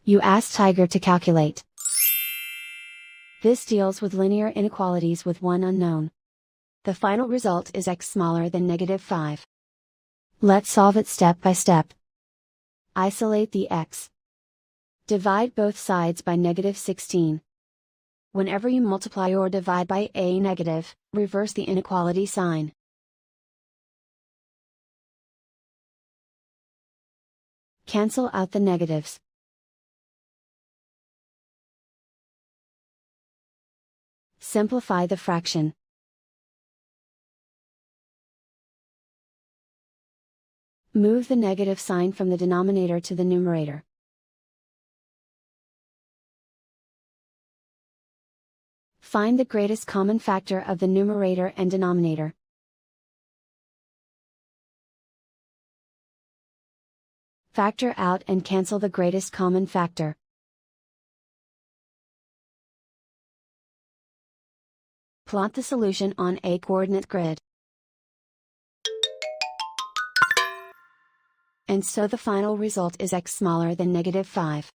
You ask Tiger to calculate. This deals with linear inequalities with one unknown. The final result is x smaller than -5. Let's solve it step by step. Isolate the x. Divide both sides by -16. Whenever you multiply or divide by a negative, reverse the inequality sign. Cancel out the negatives. Simplify the fraction. Move the negative sign from the denominator to the numerator. Find the greatest common factor of the numerator and denominator. Factor out and cancel the greatest common factor. Plot the solution on a coordinate grid. And so the final result is x smaller than -5.